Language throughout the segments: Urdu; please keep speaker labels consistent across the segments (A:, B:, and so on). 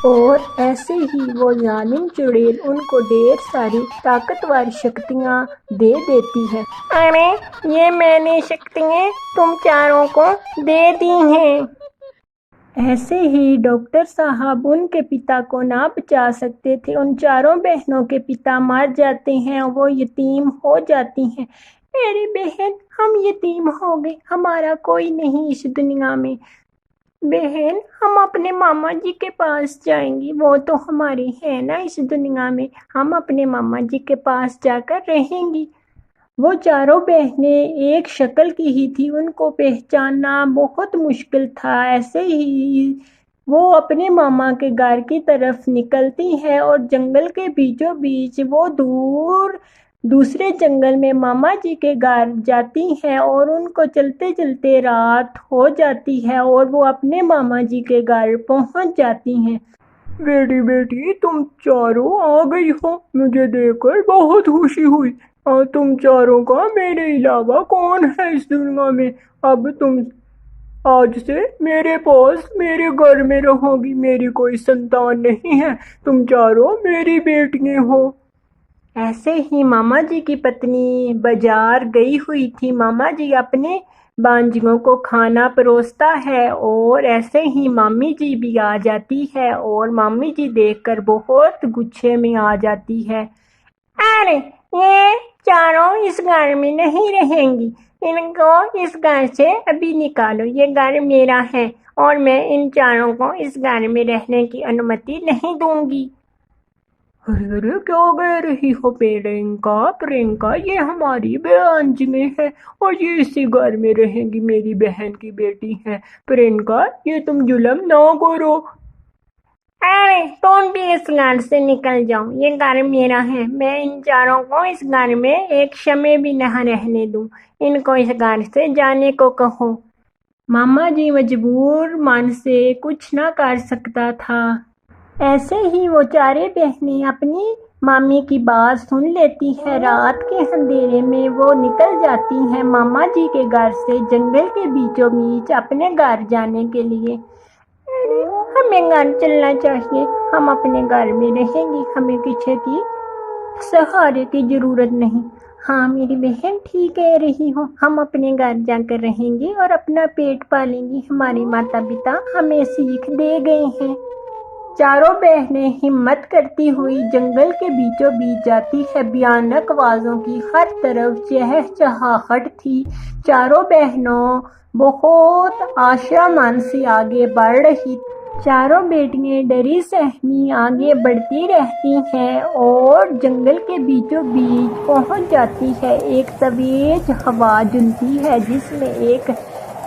A: اور ایسے ہی وہ ظالم چڑیل ان کو ڈھیر ساری طاقتور شکتیاں دے دیتی ہے۔ ارے یہ میں نے شکتیاں تم چاروں کو دے دی ہیں۔ ایسے ہی ڈاکٹر صاحب ان کے پتا کو نہ بچا سکتے تھے، ان چاروں بہنوں کے پتا مر جاتے ہیں، وہ یتیم ہو جاتی ہیں۔ میری بہن، ہم یتیم ہو گئے، ہمارا کوئی نہیں اس دنیا میں۔ بہن، ہم اپنے ماما جی کے پاس جائیں گی، وہ تو ہمارے ہیں نا اس دنیا میں، ہم اپنے ماما جی کے پاس جا کر رہیں گی۔ وہ چاروں بہنیں ایک شکل کی ہی تھی، ان کو پہچاننا بہت مشکل تھا۔ ایسے ہی وہ اپنے ماما کے گھر کی طرف نکلتی ہیں اور جنگل کے بیچوں بیچ وہ دوسرے جنگل میں ماما جی کے گھر جاتی ہیں اور ان کو چلتے چلتے رات ہو جاتی ہے اور وہ اپنے ماما جی کے گھر پہنچ جاتی ہیں۔ بیٹی تم چاروں آ گئی ہو، مجھے دیکھ کر بہت خوشی ہوئی۔ اور تم چاروں کا میرے علاوہ کون ہے اس دنیا میں؟ اب تم آج سے میرے پاس میرے گھر میں رہو گی، میری کوئی سنتان نہیں ہے، تم چاروں میری بیٹیاں ہو۔ ایسے ہی ماما جی کی پتنی بازار گئی ہوئی تھی، ماما جی اپنے بانجیوں کو کھانا پروستا ہے اور ایسے ہی مامی جی بھی آ جاتی ہے اور مامی جی دیکھ کر بہت غصے میں آ جاتی ہے۔ ارے یہ چاروں اس گھر میں نہیں رہیں گی، ان کو اس گھر سے ابھی نکالو، یہ گھر میرا ہے اور میں ان چاروں کو اس گھر میں رہنے کی انمتی نہیں دوں گی۔ ارے کیا کہہ رہی ہو پرینکا، یہ ہماری بانجیاں ہیں اور یہ اسی گھر میں رہیں گی، میری بہن کی بیٹی ہیں۔ پرینکا، یہ تم ظلم نہ کرو۔ ارے تم بھی اس گھر سے نکل جاؤ، یہ گھر میرا ہے، میں ان چاروں کو اس گھر میں ایک شمع بھی نہ رہنے دوں، ان کو اس گھر سے جانے کو کہو۔ ماما جی مجبور من سے کچھ نہ کر سکتا تھا۔ ایسے ہی وہ چارے بہنیں اپنی مامی کی بات سن لیتی ہے، رات کے اندھیرے میں وہ نکل جاتی ہیں ماما جی کے گھر سے جنگل کے بیچوں بیچ اپنے گھر جانے کے لیے۔ ہمیں گھر چلنا چاہیے، ہم اپنے گھر میں رہیں گی، ہمیں کسی کی سہارے کی ضرورت نہیں۔ ہاں میری بہن ٹھیک کہہ رہی ہو، ہم اپنے گھر جا کر رہیں گے اور اپنا پیٹ پالیں گی، ہمارے ماتا پتا ہمیں سیکھ دے گئے ہیں۔ چاروں بہنیں ہمت کرتی ہوئی جنگل کے بیچوں بیچ جاتی ہے، بھیانک آوازوں کی ہر طرف چہچہاہٹ تھی۔ چاروں بہنوں بہت آشامان سے آگے بڑھ رہی، چاروں بیٹیاں ڈری سہمی آگے بڑھتی رہتی ہیں اور جنگل کے بیچوں بیچ پہنچ جاتی ہے۔ ایک تیز ہوا چلتی ہے جس میں ایک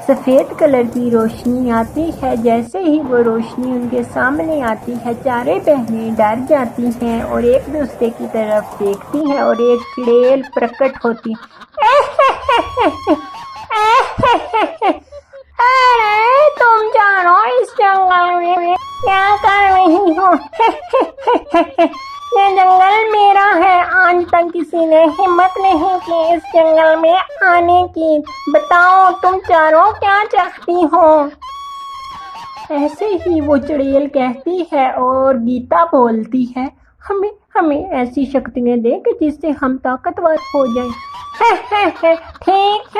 A: سفید کلر کی روشنی آتی ہے، جیسے ہی وہ روشنی ان کے سامنے آتی ہے چارے بہنیں ڈر جاتی ہیں اور ایک دوسرے کی طرف دیکھتی ہیں اور ایک چڑیل پرکٹ ہوتی ارے تم چاروں اس جنگل میں کیا کر رہی ہو؟ یہ جنگل میرا ہے، آج تک کسی نے ہمت نہیں کی اس جنگل میں آنے کی، بتاؤ تم چاروں کیا چاہتی ہو؟ ایسے ہی وہ چڑیل کہتی ہے اور گیتا بولتی ہے، ہمیں ایسی شکتیاں دے کہ جس سے ہم طاقتور ہو جائیں۔ ٹھیک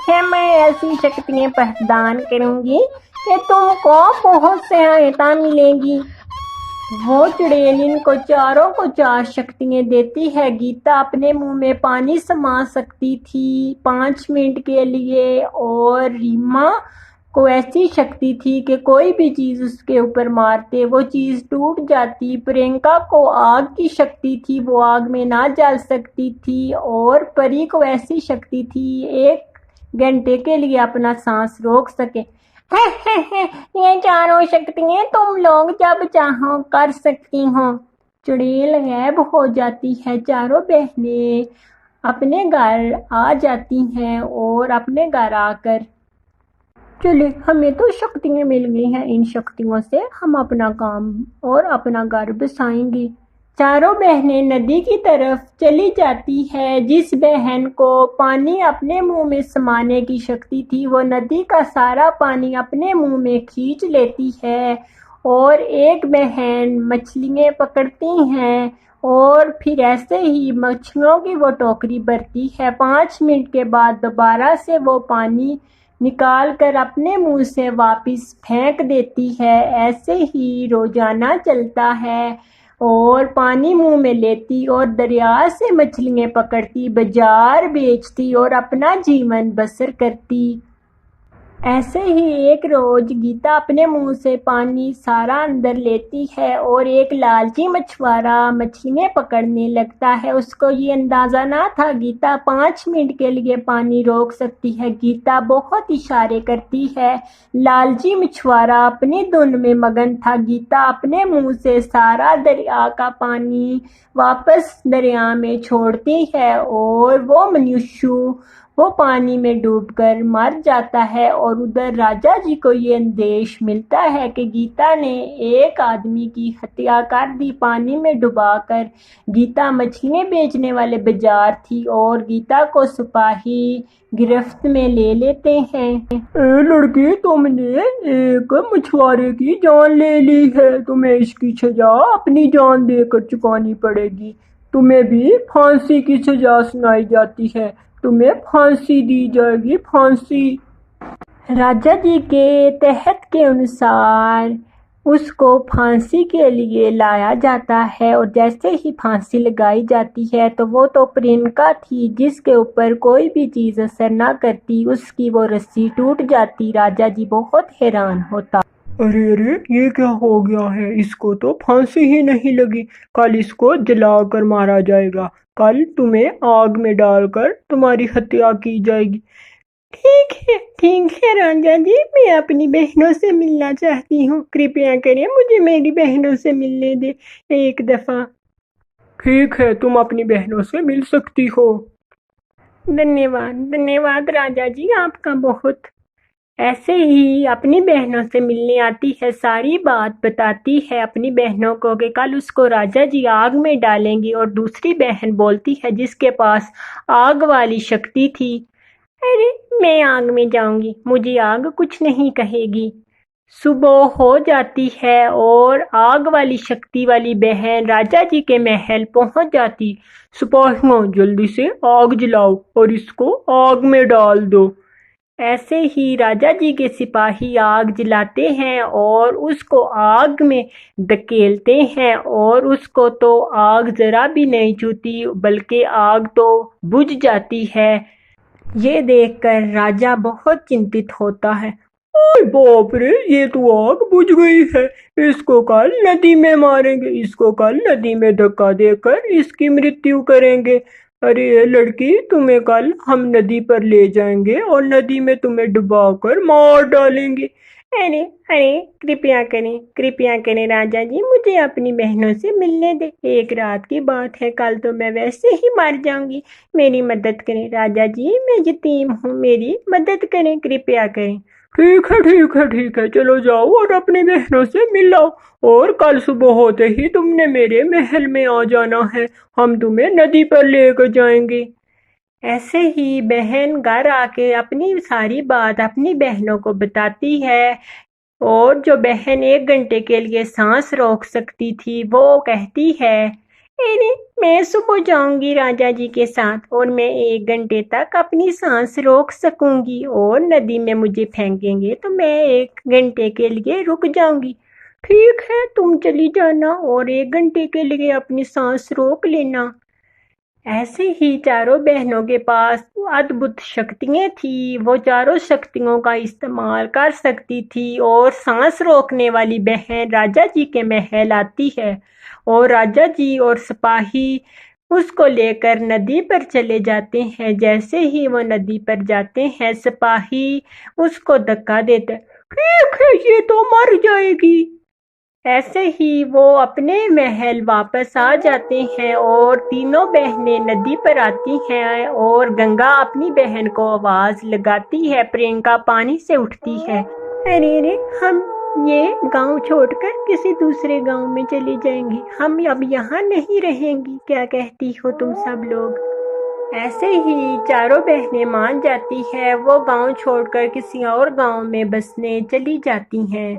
A: ہے، میں ایسی شکتیاں پردان کروں گی کہ تم کو بہت سہایتا ملے گی۔ وہ چڑیل ان کو چاروں کو 4 شکتیاں دیتی ہے۔ گیتا اپنے منہ میں پانی سما سکتی تھی 5 منٹ کے لیے، اور ریما کو ایسی شکتی تھی کہ کوئی بھی چیز اس کے اوپر مارتے وہ چیز ٹوٹ جاتی۔ پرینکا کو آگ کی شکتی تھی، وہ آگ میں نہ جل سکتی تھی، اور پری کو ایسی شکتی تھی 1 گھنٹے کے لیے اپنا سانس روک سکے۔ یہ چاروں شکتیاں تم لوگ جب چاہو کر سکتی ہو۔ چڑیل غائب ہو جاتی ہے، چاروں بہنیں اپنے گھر آ جاتی ہیں اور اپنے گھر آ کر چلے ہمیں تو شکتیاں مل گئی ہیں، ان شکتیوں سے ہم اپنا کام اور اپنا گھر بسائیں گے۔ چاروں بہنیں ندی کی طرف چلی جاتی ہے۔ جس بہن کو پانی اپنے منہ میں سمانے کی شکتی تھی وہ ندی کا سارا پانی اپنے منہ میں کھینچ لیتی ہے اور ایک بہن مچھلیاں پکڑتی ہیں اور پھر ایسے ہی مچھلیوں کی وہ ٹوکری بھرتی ہے۔ 5 منٹ کے بعد دوبارہ سے وہ پانی نکال کر اپنے منہ سے واپس پھینک دیتی ہے۔ ایسے ہی روزانہ چلتا ہے اور پانی منہ میں لیتی اور دریا سے مچھلیاں پکڑتی، بازار بیچتی اور اپنا جیون بسر کرتی۔ ایسے ہی ایک روز گیتا اپنے منہ سے پانی سارا اندر لیتی ہے اور ایک لالچی مچھوارا مچھلیاں پکڑنے لگتا ہے۔ اس کو یہ اندازہ نہ تھا گیتا 5 منٹ کے لیے پانی روک سکتی ہے۔ گیتا بہت اشارے کرتی ہے۔ لالچی مچھوارا اپنی دھن میں مگن تھا۔ گیتا اپنے منہ سے سارا دریا کا پانی واپس دریا میں چھوڑتی ہے اور وہ منوشیو وہ پانی میں ڈوب کر مر جاتا ہے۔ اور ادھر راجا جی کو یہ اندیش ملتا ہے کہ گیتا نے ایک آدمی کی ہتیا کر دی پانی میں ڈبا کر۔ گیتا مچھلیاں بیچنے والے بازار تھی اور گیتا کو سپاہی گرفت میں لے لیتے ہیں۔ اے لڑکی، تم نے ایک مچھوارے کی جان لے لی ہے، تمہیں اس کی سزا اپنی جان دے کر چکانی پڑے گی۔ تمہیں بھی پھانسی کی سزا سنائی جاتی ہے، تمہیں پھانسی دی جائے گی، پھانسی۔ راجا جی کے تحت کے انسار اس کو پھانسی کے لیے لایا جاتا ہے اور جیسے ہی پھانسی لگائی جاتی ہے تو وہ تو پرینکا تھی جس کے اوپر کوئی بھی چیز اثر نہ کرتی، اس کی وہ رسی ٹوٹ جاتی۔ راجا جی بہت حیران ہوتا۔ ارے یہ کیا ہو گیا ہے؟ اس کو تو پھانسی ہی نہیں لگی، کل اس کو جلا کر مارا جائے گا، کل تمہیں آگ میں ڈال کر تمہاری ہتیا کی جائے گی۔ ٹھیک ہے راجا جی، میں اپنی بہنوں سے ملنا چاہتی ہوں، کرپیا کریں مجھے میری بہنوں سے ملنے دے ایک دفعہ۔ ٹھیک ہے، تم اپنی بہنوں سے مل سکتی ہو۔ دھنیواد راجا جی آپ کا بہت۔ ایسے ہی اپنی بہنوں سے ملنے آتی ہے، ساری بات بتاتی ہے اپنی بہنوں کو کہ کل اس کو راجا جی آگ میں ڈالیں گی، اور دوسری بہن بولتی ہے جس کے پاس آگ والی شکتی تھی، ارے میں آگ میں جاؤں گی، مجھے آگ کچھ نہیں کہے گی۔ صبح ہو جاتی ہے اور آگ والی شکتی والی بہن راجا جی کے محل پہنچ جاتی۔ سپاہیوں جلدی سے آگ جلاؤ اور اس کو آگ میں ڈال دو۔ ایسے ہی راجا جی کے سپاہی آگ جلاتے ہیں اور اس کو آگ میں دھکیلتے ہیں اور اس کو تو آگ ذرا بھی نہیں چھوتی بلکہ آگ تو بجھ جاتی ہے۔ یہ دیکھ کر راجا بہت چنتت ہوتا ہے۔ اوہ باپ رے، یہ تو آگ بجھ گئی ہے، اس کو کل ندی میں ماریں گے، اس کو کل ندی میں دھکا دے کر اس کی مرتیو کریں گے۔ ارے لڑکی، تمہیں کل ہم ندی پر لے جائیں گے اور ندی میں تمہیں ڈبا کر مار ڈالیں گے۔ ارے کرپیا کریں راجا جی، مجھے اپنی بہنوں سے ملنے دے، ایک رات کی بات ہے، کل تو میں ویسے ہی مر جاؤں گی، میری مدد کریں راجا جی، میں یتیم ہوں، میری مدد کریں، کرپیا کریں۔ ٹھیک ہے، چلو جاؤ اور اپنی بہنوں سے مل آؤ، اور کل صبح ہوتے ہی تم نے میرے محل میں آ جانا ہے، ہم تمہیں ندی پر لے کر جائیں گے۔ ایسے ہی بہن گھر آ کے اپنی ساری بات اپنی بہنوں کو بتاتی ہے، اور جو بہن 1 گھنٹے کے لیے سانس روک سکتی تھی وہ کہتی ہے، ارے میں صبح جاؤں گی راجا جی کے ساتھ اور میں 1 گھنٹے تک اپنی سانس روک سکوں گی، اور ندی میں مجھے پھینکیں گے تو میں 1 گھنٹے کے لیے رک جاؤں گی۔ ٹھیک ہے، تم چلی جانا اور 1 گھنٹے کے لیے اپنی سانس روک لینا۔ ایسے ہی چاروں بہنوں کے پاس ادبھت شکتیاں تھیں، وہ چاروں شکتیوں کا استعمال کر سکتی تھی، اور سانس روکنے والی بہن راجا جی کے محل آتی ہے، اور راجا جی اور سپاہی اس کو لے کر ندی پر چلے جاتے ہیں۔ جیسے ہی وہ ندی پر جاتے ہیں، سپاہی اس کو دھکا دیتے، ٹھیک ہے یہ تو مر جائے گی۔ ایسے ہی وہ اپنے محل واپس آ جاتے ہیں اور تینوں بہنیں ندی پر آتی ہیں، اور گنگا اپنی بہن کو آواز لگاتی ہے، پرینکا پانی سے اٹھتی ہے، ارے ہم یہ گاؤں چھوڑ کر کسی دوسرے گاؤں میں چلی جائیں گی، ہم اب یہاں نہیں رہیں گی، کیا کہتی ہو تم سب لوگ؟ ایسے ہی چاروں بہنیں مان جاتی ہیں، وہ گاؤں چھوڑ کر کسی اور گاؤں میں بسنے چلی جاتی ہیں۔